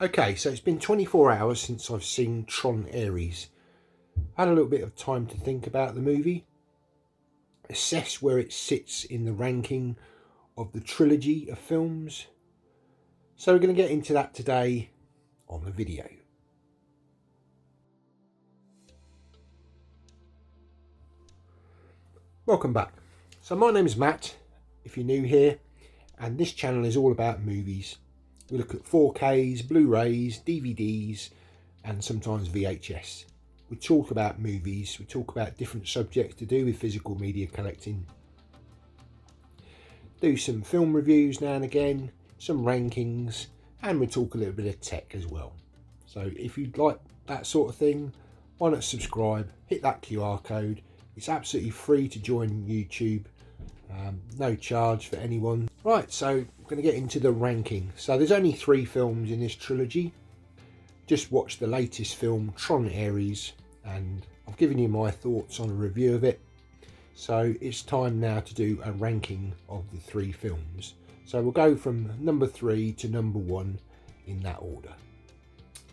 Okay, so it's been 24 hours since I've seen Tron Ares. Had a little bit of time to think about the movie, assess where it sits in the ranking of the trilogy of films. So we're going to get into that today on the video. Welcome back. So my name is Matt, if you're new here, and this channel is all about movies. We look at 4Ks, Blu-rays, DVDs, and sometimes VHS. We talk about movies, we talk about different subjects to do with physical media collecting. Do some film reviews now and again, some rankings, and we talk a little bit of tech as well. So if you'd like that sort of thing, why not subscribe, hit that QR code. It's absolutely free to join YouTube. No charge for anyone. Right, so I'm going to get into the ranking. So there's only 3 films in this trilogy. Just watched the latest film, Tron Ares, and I've given you my thoughts on a review of it. So it's time now to do a ranking of the 3 films. So we'll go from number 3 to number 1 in that order.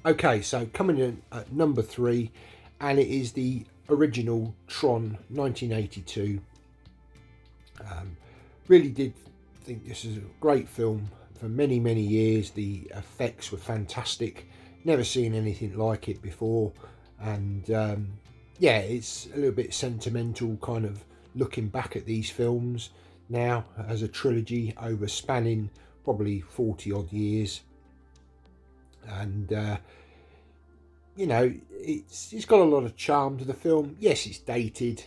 Okay, so coming in at number 3, and it is the original Tron 1982. Really did think this is a great film for many years. The effects were fantastic, never seen anything like it before, and yeah, it's a little bit sentimental, kind of looking back at these films now as a trilogy over spanning probably 40 odd years. And you know, it's got a lot of charm to the film. Yes, it's dated.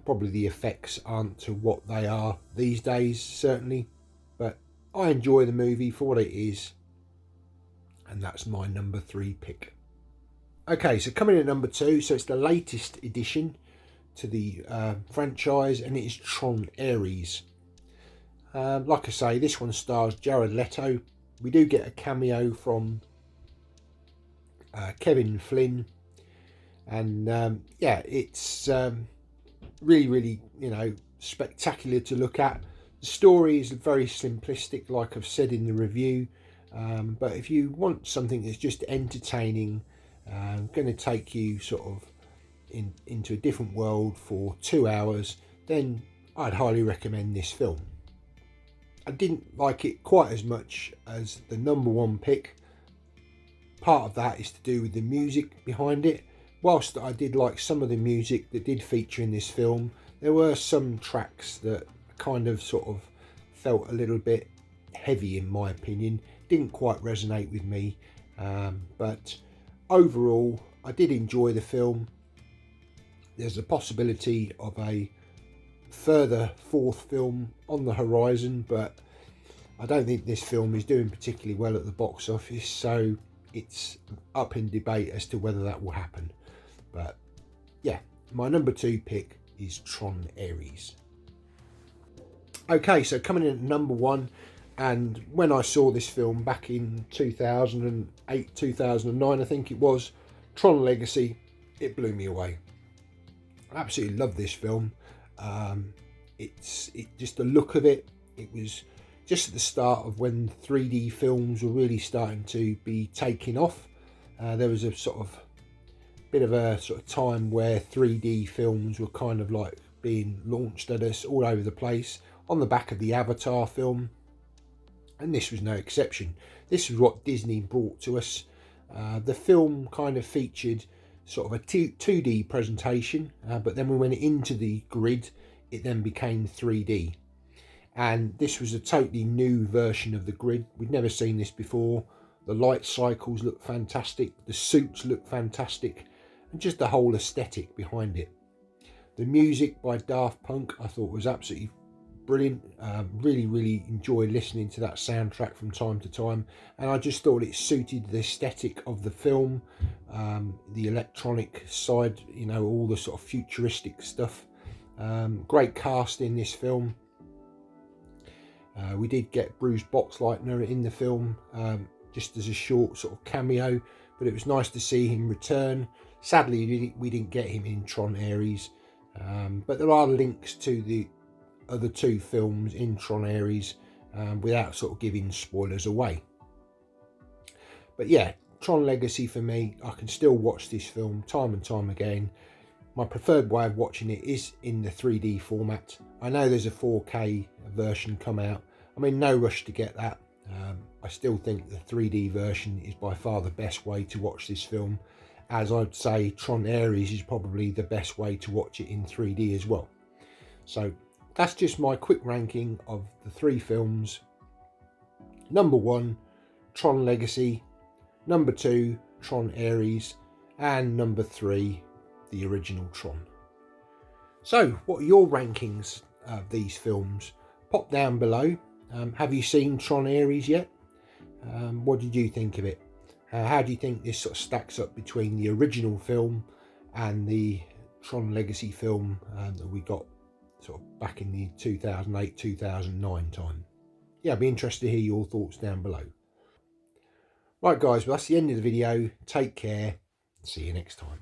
Probably the effects aren't to what they are these days, certainly. But I enjoy the movie for what it is. And that's my number 3 pick. Okay, so coming in at number 2. So it's the latest addition to the franchise, and it is Tron Ares. Like I say, this one stars Jared Leto. We do get a cameo from Kevin Flynn, and yeah, it's really spectacular to look at. The story is very simplistic, like I've said in the review, but if you want something that's just entertaining, going to take you sort of into a different world for 2 hours, then I'd highly recommend this film. I didn't like it quite as much as the number 1 pick. Part of that is to do with the music behind it. Whilst I did like some of the music that did feature in this film, there were some tracks that kind of sort of felt a little bit heavy in my opinion. Didn't quite resonate with me, but overall I did enjoy the film. There's a possibility of a further 4th film on the horizon, but I don't think this film is doing particularly well at the box office, so it's up in debate as to whether that will happen. But yeah, my number 2 pick is Tron Ares. Okay, so coming in at number 1, and when I saw this film back in 2008, 2009, I think it was, Tron Legacy, it blew me away. I absolutely love this film. It's just the look of it. It was just at the start of when 3D films were really starting to be taking off. There was a sort of bit of a sort of time where 3D films were kind of like being launched at us all over the place on the back of the Avatar film, and this was no exception. This was what Disney brought to us. The film kind of featured sort of a 2D presentation, but then we went into the grid, it then became 3D. And this was a totally new version of the grid. We'd never seen this before. The light cycles look fantastic, the suits look fantastic, and just the whole aesthetic behind it. The music by Daft Punk I thought was absolutely brilliant. Really enjoyed listening to that soundtrack from time to time, and I just thought it suited the aesthetic of the film, the electronic side, you know, all the sort of futuristic stuff. Great cast in this film. We did get Bruce Boxleitner in the film, just as a short sort of cameo, but it was nice to see him return. Sadly, we didn't get him in Tron Ares, but there are links to the other 2 films in Tron Ares without sort of giving spoilers away. But yeah, Tron Legacy for me, I can still watch this film time and time again. My preferred way of watching it is in the 3D format. I know there's a 4K version come out. I'm in no rush to get that. I still think the 3D version is by far the best way to watch this film, as I'd say Tron Ares is probably the best way to watch it in 3D as well. So that's just my quick ranking of the 3 films. Number 1, Tron Legacy. Number 2, Tron Ares. And number 3, the original Tron. So what are your rankings of these films? Pop down below. Have you seen Tron Ares yet? What did you think of it? How do you think this sort of stacks up between the original film and the Tron Legacy film that we got sort of back in the 2008-2009 time? Yeah, I'd be interested to hear your thoughts down below. Right guys, well that's the end of the video. Take care. See you next time.